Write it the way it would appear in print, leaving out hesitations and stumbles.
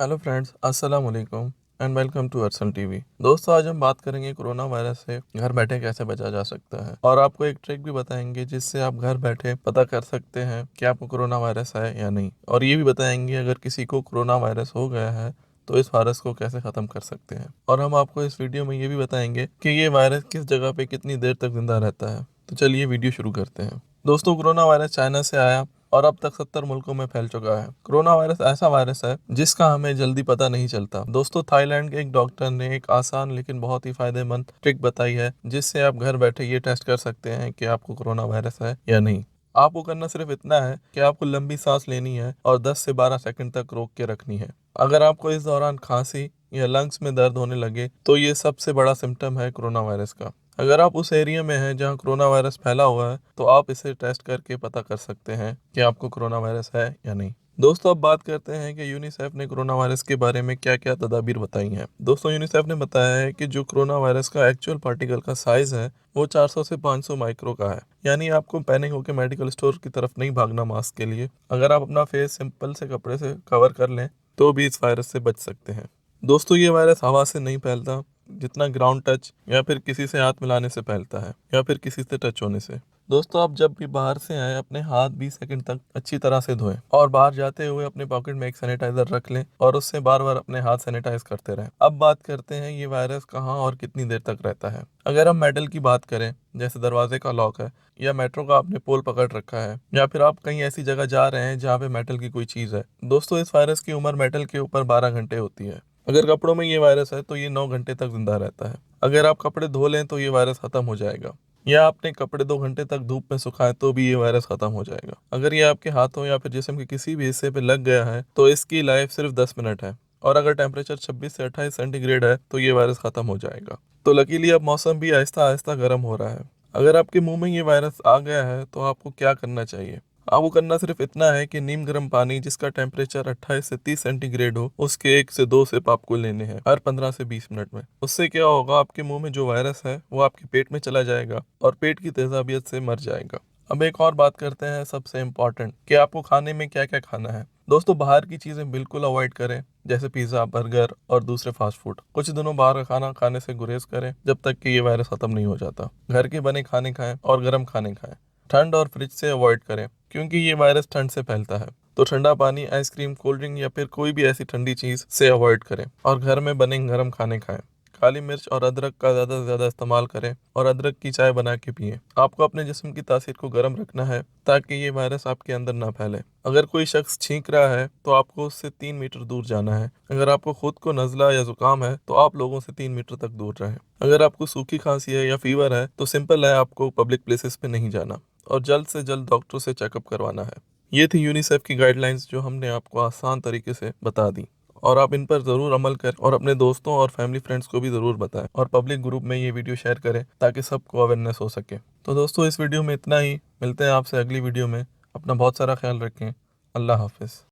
Hello friends, अस्सलाम वालेकुम and welcome to अर्सन TV. दोस्तों, आज हम बात करेंगे कोरोना वायरस से घर बैठे कैसे बचा जा सकता है और आपको एक ट्रिक भी बताएंगे जिससे आप घर बैठे पता कर सकते हैं कि आपको कोरोना वायरस है या नहीं। और ये भी बताएंगे अगर किसी को कोरोना वायरस हो गया है तो इस वायरस को कैसे ख़त्म कर सकते हैं। और हम आपको इस वीडियो में ये भी बताएंगे कि ये वायरस किस जगह पे कितनी देर तक जिंदा रहता है। तो चलिए वीडियो शुरू करते हैं। दोस्तों, कोरोना वायरस चाइना से आया और अब तक 70 मुल्कों में फैल चुका है। कोरोना वायरस ऐसा वायरस है जिसका हमें जल्दी पता नहीं चलता। दोस्तों, थाईलैंड के एक डॉक्टर ने एक आसान लेकिन बहुत ही फायदेमंद ट्रिक बताई है जिससे आप घर बैठे ये टेस्ट कर सकते हैं कि आपको कोरोना वायरस है या नहीं। आपको करना सिर्फ इतना है कि आपको लंबी सांस लेनी है और 10 से 12 सेकंड तक रोक के रखनी है। अगर आपको इस दौरान खांसी या लंग्स में दर्द होने लगे तो ये सबसे बड़ा सिम्टम है कोरोना वायरस का। अगर आप उस एरिया में हैं जहां कोरोना वायरस फैला हुआ है तो आप इसे टेस्ट करके पता कर सकते हैं कि आपको कोरोना वायरस है या नहीं। दोस्तों, अब बात करते हैं कि यूनिसेफ ने कोरोना वायरस के बारे में क्या क्या तदाबीर बताई हैं। दोस्तों, यूनिसेफ ने बताया है कि जो कोरोना वायरस का एक्चुअल पार्टिकल का साइज है वो 400 से 500 माइक्रो का है। यानी आपको पैनिक होकर मेडिकल स्टोर की तरफ नहीं भागना मास्क के लिए। अगर आप अपना फेस सिंपल से कपड़े से कवर कर लें तो भी इस वायरस से बच सकते हैं। दोस्तों, ये वायरस हवा से नहीं फैलता जितना ग्राउंड टच या फिर किसी से हाथ मिलाने से फैलता है या फिर किसी से टच होने से। दोस्तों, आप जब भी बाहर से आए अपने हाथ 20 सेकंड तक अच्छी तरह से धोएं और बाहर जाते हुए अपने पॉकेट में एक सैनिटाइजर रख लें और उससे बार बार अपने हाथ सैनिटाइज करते रहें। अब बात करते हैं ये वायरस कहाँ और कितनी देर तक रहता है। अगर हम मेटल की बात करें, जैसे दरवाजे का लॉक है या मेट्रो का आपने पोल पकड़ रखा है या फिर आप कहीं ऐसी जगह जा रहे हैं जहाँ पे मेटल की कोई चीज़ है। दोस्तों, इस वायरस की उम्र मेटल के ऊपर 12 घंटे होती है। अगर कपड़ों में ये वायरस है तो ये 9 घंटे तक जिंदा रहता है। अगर आप कपड़े धो लें तो ये वायरस खत्म हो जाएगा, या आपने कपड़े 2 घंटे तक धूप में सुखाए तो भी ये वायरस खत्म हो जाएगा। अगर ये आपके हाथों या फिर जिस्म के किसी भी हिस्से पे लग गया है तो इसकी लाइफ सिर्फ 10 मिनट है। और अगर टेम्परेचर 26 से 28 सेंटीग्रेड है तो ये वायरस खत्म हो जाएगा। तो लकीली अब मौसम भी आहिस्ता आहिस्ता गर्म हो रहा है। अगर आपके मुंह में ये वायरस आ गया है तो आपको क्या करना चाहिए। आपको करना सिर्फ इतना है कि नीम गर्म पानी जिसका टेम्परेचर 28 से 30 सेंटीग्रेड हो उसके 1 से 2 सिप आपको लेने हैं हर 15 से 20 मिनट में। उससे क्या होगा, आपके मुंह में जो वायरस है वो आपके पेट में चला जाएगा और पेट की तेजाबियत से मर जाएगा। अब एक और बात करते हैं सबसे इम्पोर्टेंट कि आपको खाने में क्या क्या खाना है। दोस्तों, बाहर की चीज़ें बिल्कुल अवॉइड करें, जैसे पिज़्ज़ा, बर्गर और दूसरे फास्ट फूड। कुछ दिनों बाहर का खाना खाने से गुरेज करें जब तक कि ये वायरस खत्म नहीं हो जाता। घर के बने खाने खाएं और गर्म खाने खाएं। ठंड और फ्रिज से अवॉइड करें क्योंकि ये वायरस ठंड से फैलता है। तो ठंडा पानी, आइसक्रीम, कोल्ड ड्रिंक या फिर कोई भी ऐसी ठंडी चीज़ से अवॉइड करें और घर में बने गर्म खाने खाएं। काली मिर्च और अदरक का ज़्यादा से ज़्यादा इस्तेमाल करें और अदरक की चाय बना के पिएं। आपको अपने जिस्म की तासीर को गर्म रखना है ताकि ये वायरस आपके अंदर ना फैले। अगर कोई शख्स छींक रहा है तो आपको उससे 3 मीटर दूर जाना है। अगर आपको खुद को नज़ला या जुकाम है तो आप लोगों से 3 मीटर तक दूर रहें। अगर आपको सूखी खांसी है या फीवर है तो सिंपल है, आपको पब्लिक प्लेसेस पे नहीं जाना और जल्द से जल्द डॉक्टर से चेकअप करवाना है। ये थी यूनिसेफ की गाइडलाइंस जो हमने आपको आसान तरीके से बता दी, और आप इन पर ज़रूर अमल करें और अपने दोस्तों और फैमिली फ्रेंड्स को भी ज़रूर बताएं और पब्लिक ग्रुप में ये वीडियो शेयर करें ताकि सबको अवेयरनेस हो सके। तो दोस्तों, इस वीडियो में इतना ही। मिलते हैं आपसे अगली वीडियो में। अपना बहुत सारा ख्याल रखें। अल्लाह हाफिज़।